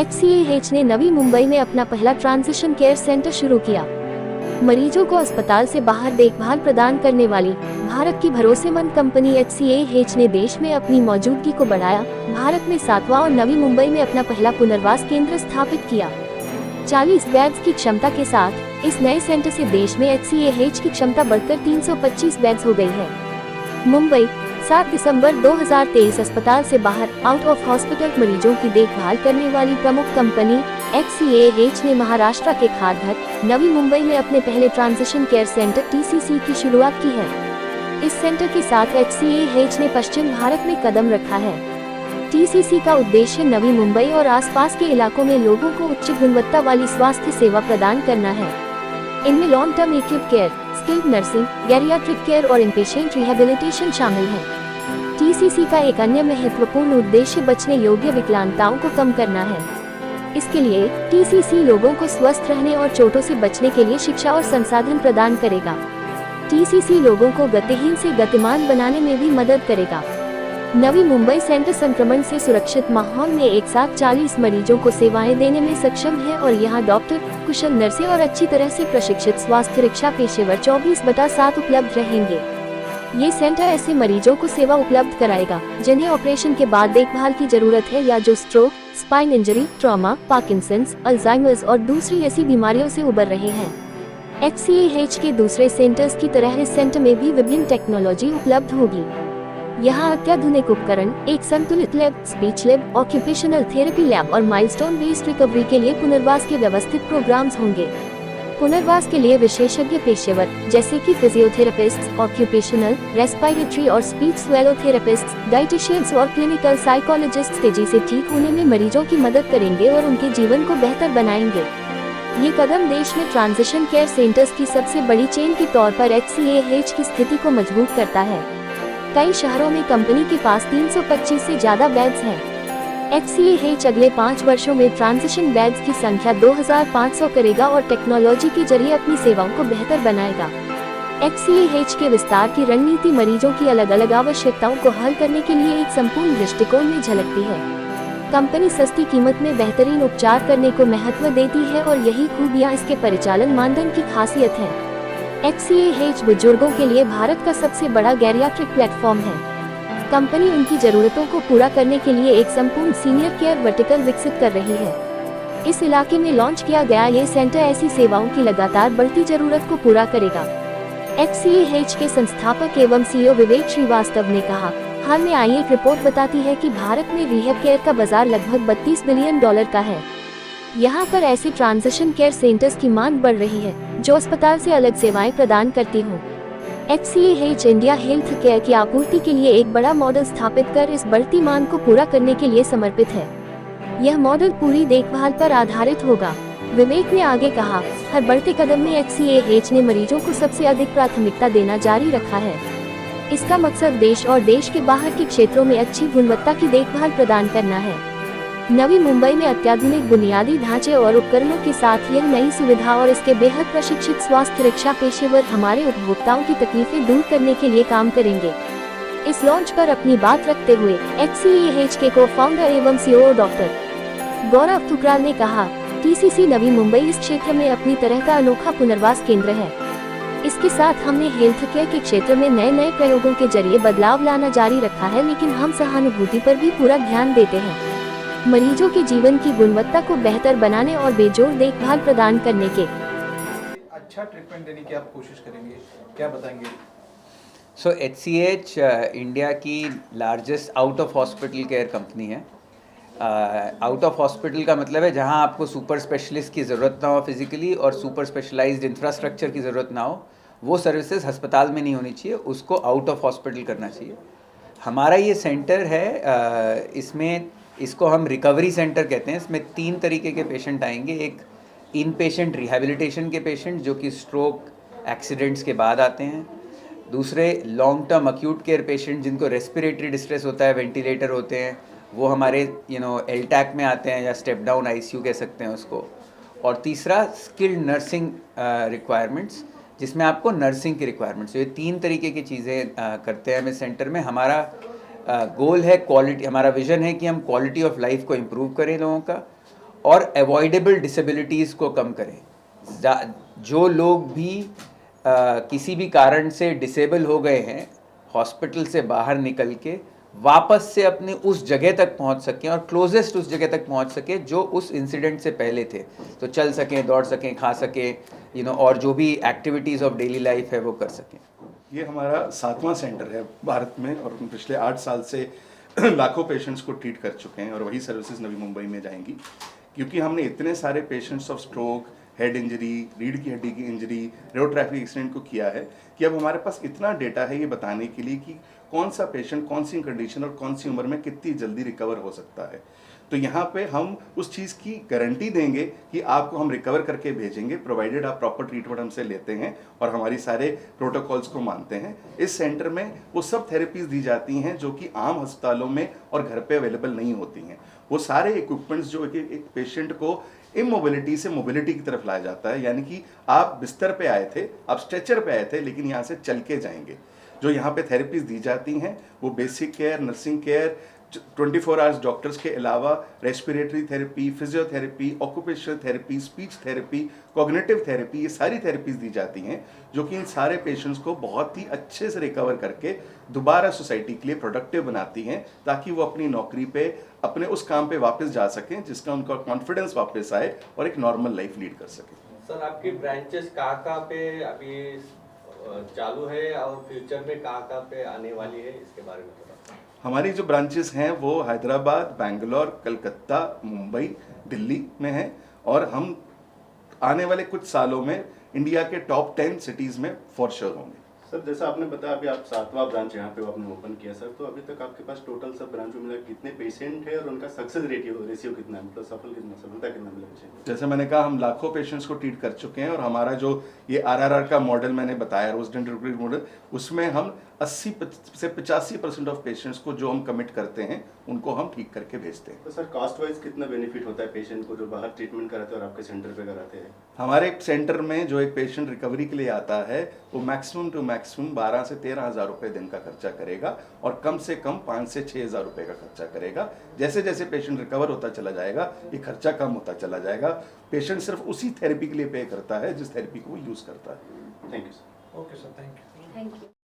HCAH ने नवी मुंबई में अपना पहला ट्रांजिशन केयर सेंटर शुरू किया। मरीजों को अस्पताल से बाहर देखभाल प्रदान करने वाली भारत की भरोसेमंद कंपनी HCAH ने देश में अपनी मौजूदगी को बढ़ाया। भारत में 7वां और नवी मुंबई में अपना पहला पुनर्वास केंद्र स्थापित किया। 40 बेड्स की क्षमता के साथ इस नए सेंटर से देश में HCAH की क्षमता बढ़कर 325 बेड्स हो गई है। मुंबई 7 दिसंबर 2023 अस्पताल से बाहर आउट ऑफ हॉस्पिटल मरीजों की देखभाल करने वाली प्रमुख कंपनी HCAH ने महाराष्ट्र के खारघर नवी मुंबई में अपने पहले ट्रांजिशन केयर सेंटर TCC की शुरुआत की है। इस सेंटर के साथ HCAH ने पश्चिम भारत में कदम रखा है। TCC का उद्देश्य नवी मुंबई और आसपास के इलाकों में लोगों को उच्च गुणवत्ता वाली स्वास्थ्य सेवा प्रदान करना है। इनमें long term acute care, skilled nursing, geriatric care और इनपेशेंट रिहेबिलिटेशन शामिल है। TCC का एक अन्य महत्वपूर्ण उद्देश्य बचने योग्य विकलांगताओं को कम करना है। इसके लिए TCC लोगों को स्वस्थ रहने और चोटों से बचने के लिए शिक्षा और संसाधन प्रदान करेगा। TCC लोगों को गतिहीन से गतिमान बनाने में भी मदद करेगा। नवी मुंबई सेंटर संक्रमण से सुरक्षित माहौल में एक साथ 40 मरीजों को सेवाएं देने में सक्षम है और यहां डॉक्टर, कुशल नर्सें और अच्छी तरह से प्रशिक्षित स्वास्थ्य रक्षा पेशेवर 24/7 उपलब्ध रहेंगे। ये सेंटर ऐसे मरीजों को सेवा उपलब्ध कराएगा जिन्हें ऑपरेशन के बाद देखभाल की जरूरत है या जो stroke, spine injury, trauma, Parkinson's, Alzheimer's और दूसरी ऐसी बीमारियों से उबर रहे हैं। HCAH के दूसरे सेंटर्स की तरह इस सेंटर में भी विभिन्न टेक्नोलॉजी उपलब्ध होगी। यहाँ अत्याधुनिक उपकरण, एक संतुलित lab, speech lab, occupational therapy lab और माइलस्टोन बेस्ड रिकवरी के लिए पुनर्वास के व्यवस्थित प्रोग्राम्स होंगे। पुनर्वास के लिए विशेषज्ञ पेशेवर जैसे कि फिजियोथेरेपिस्ट, ऑक्यूपेशनल, रेस्पिरेटरी और स्पीच स्वेलोथेरेपिस्ट, डाइटिशियंस और क्लिनिकल साइकोलॉजिस्ट तेजी से ठीक होने में मरीजों की मदद करेंगे और उनके जीवन को बेहतर बनाएंगे। ये कदम देश में ट्रांजिशन केयर सेंटर्स की सबसे बड़ी चेन के तौर पर HCAH की स्थिति को मजबूत करता है। कई शहरों में कंपनी के पास 325 से ज्यादा बेड्स हैं। HCAH अगले 5 वर्षों में ट्रांजिशन बेड्स की संख्या 2500 करेगा और टेक्नोलॉजी के जरिए अपनी सेवाओं को बेहतर बनाएगा। HCAH के विस्तार की रणनीति मरीजों की अलग अलग आवश्यकताओं को हल करने के लिए एक संपूर्ण दृष्टिकोण में झलकती है। कंपनी सस्ती कीमत में बेहतरीन उपचार करने को महत्व देती है और यही खूबियां इसके परिचालन मानदंड की खासियत है। HCAH बुजुर्गों के लिए भारत का सबसे बड़ा गैरियाट्रिक प्लेटफॉर्म है। कंपनी उनकी जरूरतों को पूरा करने के लिए एक संपूर्ण सीनियर केयर वर्टिकल विकसित कर रही है। इस इलाके में लॉन्च किया गया ये सेंटर ऐसी सेवाओं की लगातार बढ़ती जरूरत को पूरा करेगा। HCAH के संस्थापक एवं CEO विवेक श्रीवास्तव ने कहा, हाल में आई एक रिपोर्ट बताती है कि भारत में रिहेब केयर का बाजार लगभग $32 बिलियन का है। यहाँ पर ऐसे ट्रांजिशन केयर सेंटर्स की मांग बढ़ रही है जो अस्पताल से अलग सेवाएं प्रदान करती हों। HCAH इंडिया हेल्थ केयर की आपूर्ति के लिए एक बड़ा मॉडल स्थापित कर इस बढ़ती मांग को पूरा करने के लिए समर्पित है। यह मॉडल पूरी देखभाल पर आधारित होगा। विवेक ने आगे कहा, हर बढ़ते कदम में HCAH ने मरीजों को सबसे अधिक प्राथमिकता देना जारी रखा है। इसका मकसद देश और देश के बाहर के क्षेत्रों में अच्छी गुणवत्ता की देखभाल प्रदान करना है। नवी मुंबई में अत्याधुनिक बुनियादी ढांचे और उपकरणों के साथ यह नई सुविधा और इसके बेहद प्रशिक्षित स्वास्थ्य रक्षा पेशेवर हमारे उपभोक्ताओं की तकलीफें दूर करने के लिए काम करेंगे। इस लॉन्च पर अपनी बात रखते हुए HCAH के को-फाउंडर एवं CEO डॉक्टर गौरव तुकराल ने कहा, TCC नवी मुंबई इस क्षेत्र में अपनी तरह का अनोखा पुनर्वास केंद्र है। इसके साथ हमने हेल्थ केयर के क्षेत्र में नए नए प्रयोगों के जरिए बदलाव लाना जारी रखा है, लेकिन हम सहानुभूति पर भी पूरा ध्यान देते हैं। मरीजों के जीवन की गुणवत्ता को बेहतर बनाने और बेजोड़ देखभाल प्रदान करने के अच्छा ट्रीटमेंट देने की आप कोशिश करेंगे, क्या बताएंगे? HCAH इंडिया की largest out of hospital care company है। आउट ऑफ हॉस्पिटल का मतलब है जहां आपको सुपर स्पेशलिस्ट की ज़रूरत ना हो फिजिकली और सुपर स्पेशलाइज्ड इंफ्रास्ट्रक्चर की ज़रूरत ना हो, वो सर्विसेज अस्पताल में नहीं होनी चाहिए, उसको आउट ऑफ हॉस्पिटल करना चाहिए। हमारा ये सेंटर है, इसको हम रिकवरी सेंटर कहते हैं। इसमें 3 तरीके के पेशेंट आएंगे। एक इन पेशेंट रिहेबिलिटेशन के पेशेंट जो कि स्ट्रोक, एक्सीडेंट्स के बाद आते हैं। दूसरे long term acute care patient जिनको रेस्पिरेटरी डिस्ट्रेस होता है, वेंटिलेटर होते हैं, वो हमारे LTAC में आते हैं या स्टेप डाउन ICU कह सकते हैं उसको। और तीसरा स्किल्ड नर्सिंग रिक्वायरमेंट्स, जिसमें आपको नर्सिंग की रिक्वायरमेंट्स। ये 3 तरीके की चीज़ें करते हैं हम इस सेंटर में। हमारा गोल है क्वालिटी, हमारा विजन है कि हम क्वालिटी ऑफ लाइफ को इम्प्रूव करें लोगों का, और अवॉइडेबल डिसेबिलिटीज़ को कम करें। जो लोग भी किसी भी कारण से डिसेबल हो गए हैं, हॉस्पिटल से बाहर निकल के वापस से अपनी उस जगह तक पहुंच सकें और क्लोजेस्ट उस जगह तक पहुंच सके जो उस इंसिडेंट से पहले थे, तो चल सकें, दौड़ सकें, खा सकें, और जो भी एक्टिविटीज़ ऑफ डेली लाइफ है वो कर सकें। ये हमारा 7वां सेंटर है भारत में और पिछले 8 साल से लाखों पेशेंट्स को ट्रीट कर चुके हैं और वही सर्विसेज नवी मुंबई में जाएंगी, क्योंकि हमने इतने सारे patients of stroke, head injury, रीढ़ की हड्डी की इंजरी, रोड ट्रैफिक एक्सीडेंट को किया है कि अब हमारे पास इतना डेटा है ये बताने के लिए कि कौन सा पेशेंट कौन सी कंडीशन और कौन सी उम्र में कितनी जल्दी रिकवर हो सकता है। तो यहाँ पे हम उस चीज़ की गारंटी देंगे कि आपको हम रिकवर करके भेजेंगे, प्रोवाइडेड आप प्रॉपर ट्रीटमेंट हमसे लेते हैं और हमारी सारे प्रोटोकॉल्स को मानते हैं। इस सेंटर में वो सब थेरेपीज दी जाती हैं जो कि आम अस्पतालों में और घर पे अवेलेबल नहीं होती हैं। वो सारे इक्विपमेंट्स जो एक पेशेंट को इमोबिलिटी से मोबिलिटी की तरफ लाया जाता है, यानी कि आप बिस्तर पे आए थे, आप स्ट्रेचर पे आए थे, लेकिन यहाँ से चल के जाएंगे। जो यहाँ पे थेरेपीज दी जाती हैं वो basic care, nursing care, 24 hours doctors के अलावा respiratory therapy, physiotherapy, occupational therapy, speech therapy, cognitive therapy, ये सारी थेरेपीज दी जाती हैं जो कि इन सारे पेशेंट्स को बहुत ही अच्छे से रिकवर करके दोबारा सोसाइटी के लिए प्रोडक्टिव बनाती हैं, ताकि वो अपनी नौकरी पे, अपने उस काम पे वापस जा सकें जिसका उनका कॉन्फिडेंस वापस आए और एक नॉर्मल लाइफ लीड कर सकें। सर, आपकी ब्रांचेस कहाँ पे अभी चालू है और फ्यूचर में कहाँ पे आने वाली है, इसके बारे में थोड़ा। हमारी जो ब्रांचेस हैं वो हैदराबाद, बेंगलोर, कलकत्ता, मुंबई, दिल्ली में हैं और हम आने वाले कुछ सालों में इंडिया के टॉप 10 सिटीज़ में फॉर श्योर होंगे। सर, जैसा आपने बताया अभी आप 7वां ब्रांच यहाँ पे आपने ओपन किया सर, तो अभी तक आपके पास टोटल सब ब्रांच में मिला कितने पेशेंट है और उनका सक्सेस रेशियो कितना है, मतलब सफलता कितना मिला पेशेंट? जैसे मैंने कहा, हम लाखों पेशेंट्स को ट्रीट कर चुके हैं और हमारा जो ये आरआरआर का मॉडल मैंने बताया, रेजिडेंट रिकवरी मॉडल, उसमें हम 80 से 85% ऑफ पेशेंट्स को जो हम कमिट करते हैं उनको हम ठीक करके भेजते हैं। तो सर, कॉस्ट वाइज कितना बेनिफिट होता है पेशेंट को जो बाहर ट्रीटमेंट कराते हैं और आपके सेंटर पे कराते हैं? हमारे सेंटर में जो एक पेशेंट रिकवरी के लिए आता है वो मैक्सिमम टू मैक्सिमम 12 से 13 हज़ार रुपये दिन का खर्चा करेगा और कम से कम 5 से 6 हज़ार रुपये का खर्चा करेगा। जैसे जैसे पेशेंट रिकवर होता चला जाएगा ये खर्चा कम होता चला जाएगा। पेशेंट सिर्फ उसी थेरेपी के लिए पे करता है जिस थेरेपी को वो यूज़ करता है। Thank you sir. Okay sir, thank you. Thank you.